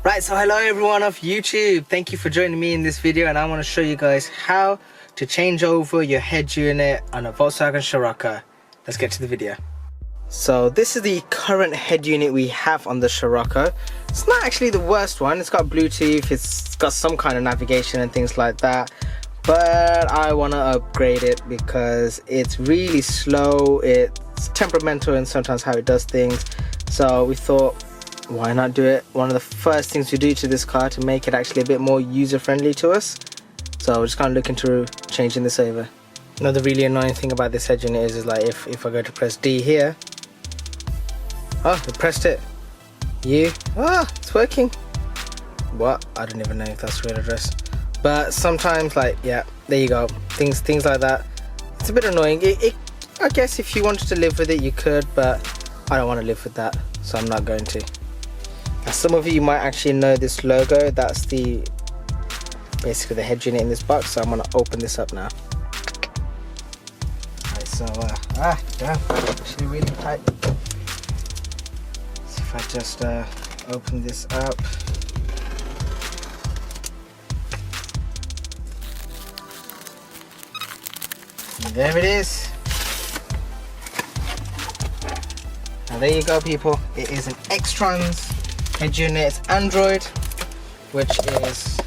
Right, so hello everyone of YouTube. Thank you for joining me in this video, and I want to show you guys how to change over your head unit on a Volkswagen Scirocco. Let's get to the video. So this is the current head unit we have on the Scirocco. It's not actually the worst one. It's got Bluetooth, it's got some kind of navigation and things like that, but I want to upgrade it because it's really slow, it's temperamental and sometimes how it does things. So we thought, why not do it? One of the first things we do to this car to make it actually a bit more user-friendly to us. So we're just kind of looking to changing this over. Another really annoying thing about this head unit is like if I go to press D here. Oh, we pressed it. It's working. What? I don't even know if that's real address. But sometimes, like, yeah, there you go. Things like that. It's a bit annoying. I guess if you wanted to live with it, you could, but I don't want to live with that, so I'm not going to. Some of you might actually know this logo. That's basically the head unit in this box. So I'm gonna open this up now. Right, so damn, actually really tight. So if I just open this up, and there it is. Now there you go, people. It is an Xtrons head unit. It's Android, which is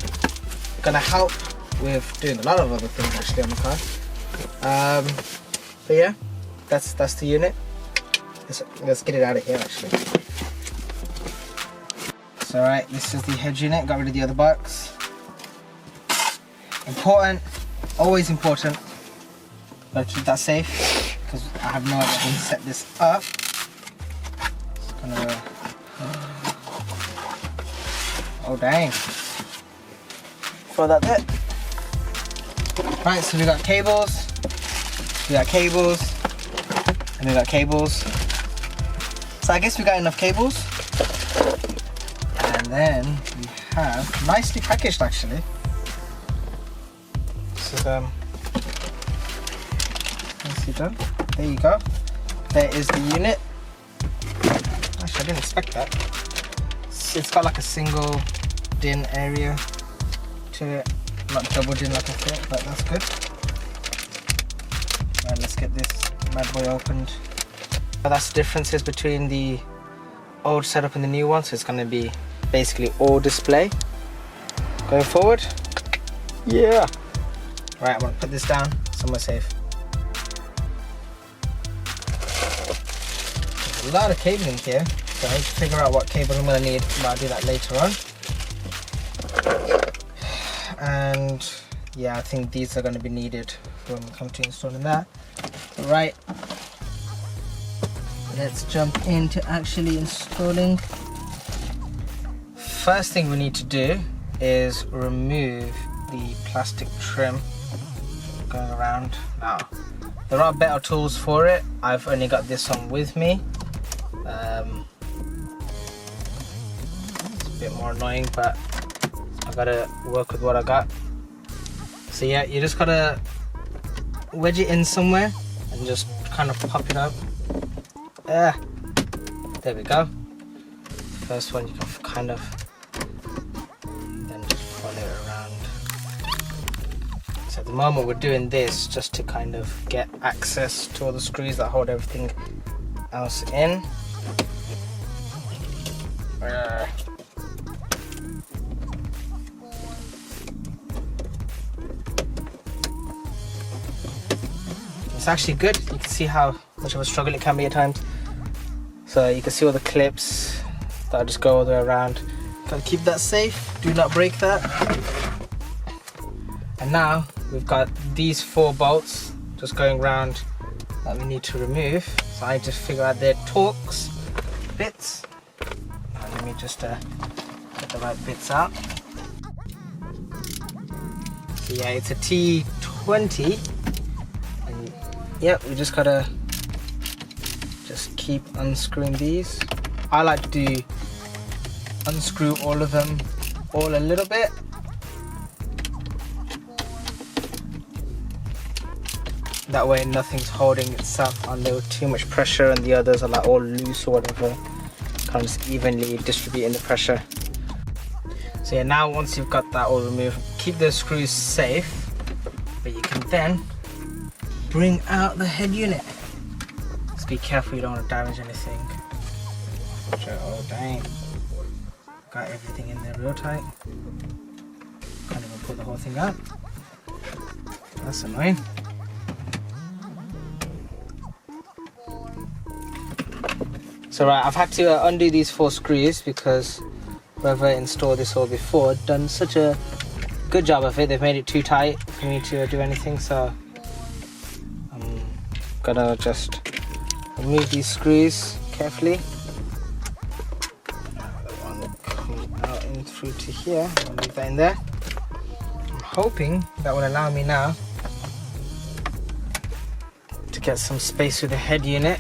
gonna help with doing a lot of other things actually on the car. But yeah, that's the unit. Let's get it out of here actually. So right, this is the head unit. Got rid of the other box. Important, always important. Gotta keep that safe because I have no idea how to set this up. Just gonna. Oh dang. Throw that there. Right, so we got cables, and we got cables. So I guess we got enough cables. And then we have, nicely packaged actually. This is nicely done. There you go. There is the unit. Actually, I didn't expect that. It's got like a single DIN area to it, not double DIN like I thought, but that's good. Right, let's get this bad boy opened. That's the differences between the old setup and the new one, so it's going to be basically all display going forward. Yeah. Right, I'm going to put this down somewhere safe. There's a lot of cabling here. So I need to figure out what cable I'm going to need, but I'll do that later on. And yeah, I think these are going to be needed when we come to installing that. Right, let's jump into actually installing. First thing we need to do is remove the plastic trim going around. Now, there are better tools for it. I've only got this one with me. It's a bit more annoying, but I gotta work with what I got. So yeah, you just gotta wedge it in somewhere and just kind of pop it up. There we go. First one you can kind of then just follow it around. So at the moment we're doing this just to kind of get access to all the screws that hold everything else in. It's actually good. You can see how much of a struggle it can be at times. So you can see all the clips that just go all the way around. Gotta keep that safe. Do not break that. And now we've got these 4 bolts just going around that we need to remove. So I need to figure out their Torx bits. Now let me just get the right bits out. So yeah, it's a T20. And yep, we just gotta just keep unscrewing these. I like to unscrew all of them all a little bit. That way nothing's holding itself under too much pressure and the others are like all loose or whatever. Kind of just evenly distributing the pressure. So yeah, now once you've got that all removed, keep those screws safe, but you can then bring out the head unit. Just be careful you don't want to damage anything. Oh dang. Got everything in there real tight. Can't even pull the whole thing out. That's annoying. So right, I've had to undo these 4 screws because whoever installed this all before done such a good job of it. They've made it too tight for me to do anything, so I'm gonna just remove these screws carefully. One come out in through to here. I'll leave that in there. I'm hoping that will allow me now to get some space with the head unit.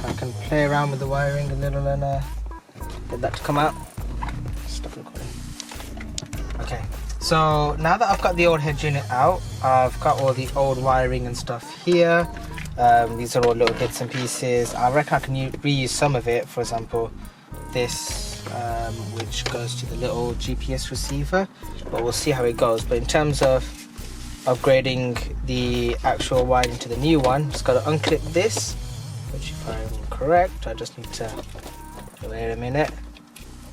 I can play around with the wiring a little and get that to come out. Stop recording. Okay, so now that I've got the old head unit out, I've got all the old wiring and stuff here. These are all little bits and pieces. I reckon I can reuse some of it. For example, this which goes to the little GPS receiver, but we'll see how it goes. But in terms of upgrading the actual wiring to the new one, just got to unclip this, which if I'm correct, I just need to wait a minute.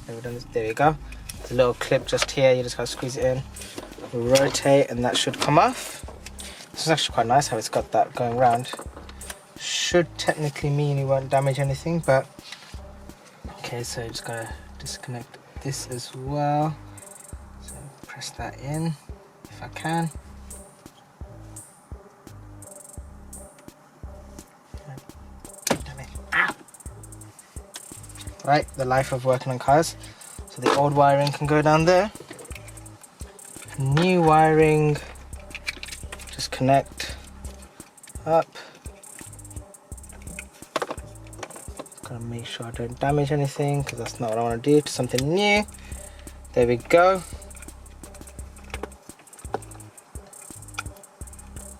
There we go. There's a little clip just here, you just gotta squeeze it in, rotate, and that should come off. This is actually quite nice how it's got that going around. Should technically mean you won't damage anything, but okay, so you just gotta disconnect this as well. So press that in if I can. Damn it. Ow. Right, the life of working on cars. So the old wiring can go down there. New wiring, just connect up. Gotta make sure I don't damage anything because that's not what I want to do to something new. There we go.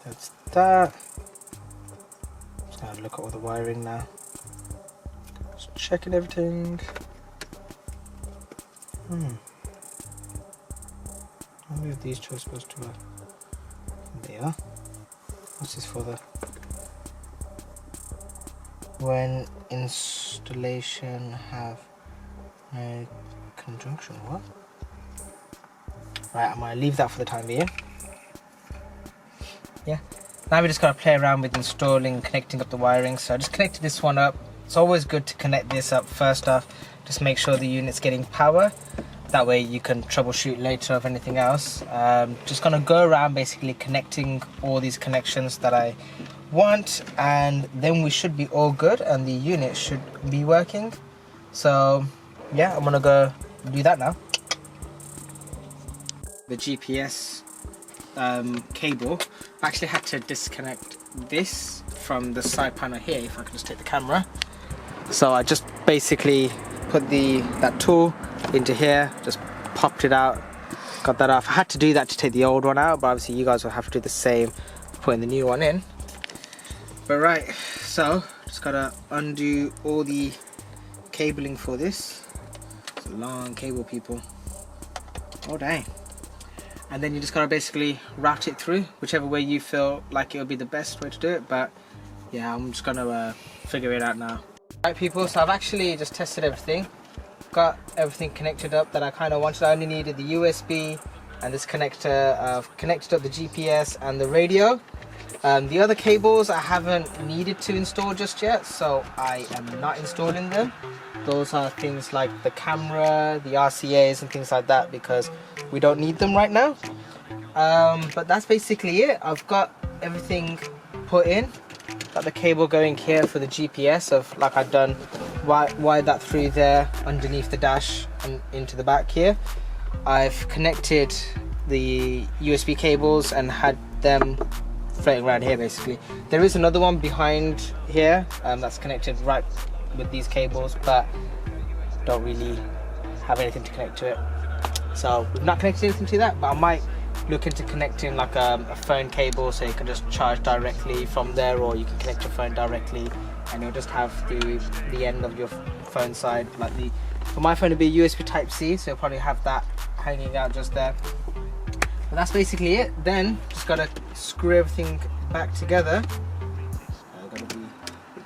That's that. Just gonna look at all the wiring now. Just checking everything. I wonder if these two are supposed to work. They are. What's this for? The when installation have a conjunction. What? Right, I'm gonna leave that for the time being. Yeah. Now we just gotta play around with installing, connecting up the wiring. So I just connected this one up. It's always good to connect this up first off. Just make sure the unit's getting power. That way you can troubleshoot later of anything else. Just gonna go around basically connecting all these connections that I want, and then we should be all good and the unit should be working. So yeah, I'm gonna go do that now. The GPS cable, I actually had to disconnect this from the side panel here. If I can just take the camera. So I just basically put that tool into here, just popped it out, got that off. I had to do that to take the old one out, but obviously you guys will have to do the same putting the new one in. But right, so just gotta undo all the cabling for this. It's a long cable, people. Oh dang. And then you just gotta basically route it through whichever way you feel like it'll be the best way to do it. But yeah, I'm just gonna figure it out now. Right people, so I've actually just tested everything. Got everything connected up that I kind of wanted. I only needed the USB and this connector. I've connected up the GPS and the radio. The other cables I haven't needed to install just yet, so I am not installing them. Those are things like the camera, the RCAs and things like that, because we don't need them right now. But that's basically it. I've got everything put in. Got the cable going here for the GPS, of like I've done, wired that through there underneath the dash and into the back here. I've connected the USB cables and had them floating around here basically. There is another one behind here that's connected right with these cables, but don't really have anything to connect to it. So we've not connected anything to that, but I might look into connecting like a phone cable so you can just charge directly from there, or you can connect your phone directly and you'll just have the end of your phone side, like for my phone it'll be USB Type C, so you'll probably have that hanging out just there. But that's basically it. Then just gotta screw everything back together. Gotta be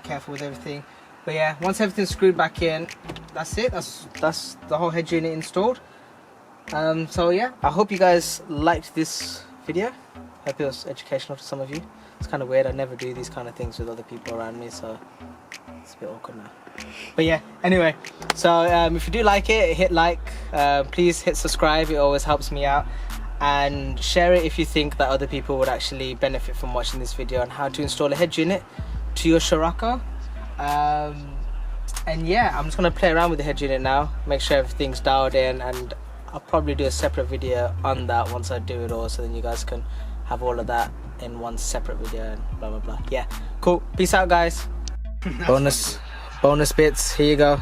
careful with everything. But yeah, once everything's screwed back in, that's it. That's the whole head unit installed. So yeah, I hope you guys liked this video. Hope it was educational to some of you. It's kind of weird, I never do these kind of things with other people around me, so it's a bit awkward now. But yeah, anyway, so if you do like it, hit like, please hit subscribe, it always helps me out, and share it if you think that other people would actually benefit from watching this video on how to install a head unit to your Scirocco. And yeah, I'm just going to play around with the head unit now, make sure everything's dialed in, and I'll probably do a separate video on that once I do it all, so then you guys can have all of that in one separate video and blah blah blah. Yeah, cool. Peace out, guys. bonus bits, here you go.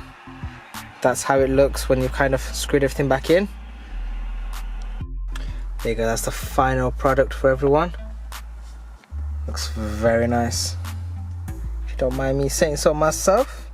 That's how it looks when you've kind of screwed everything back in. There you go, that's the final product for everyone. Looks very nice, if you don't mind me saying so myself.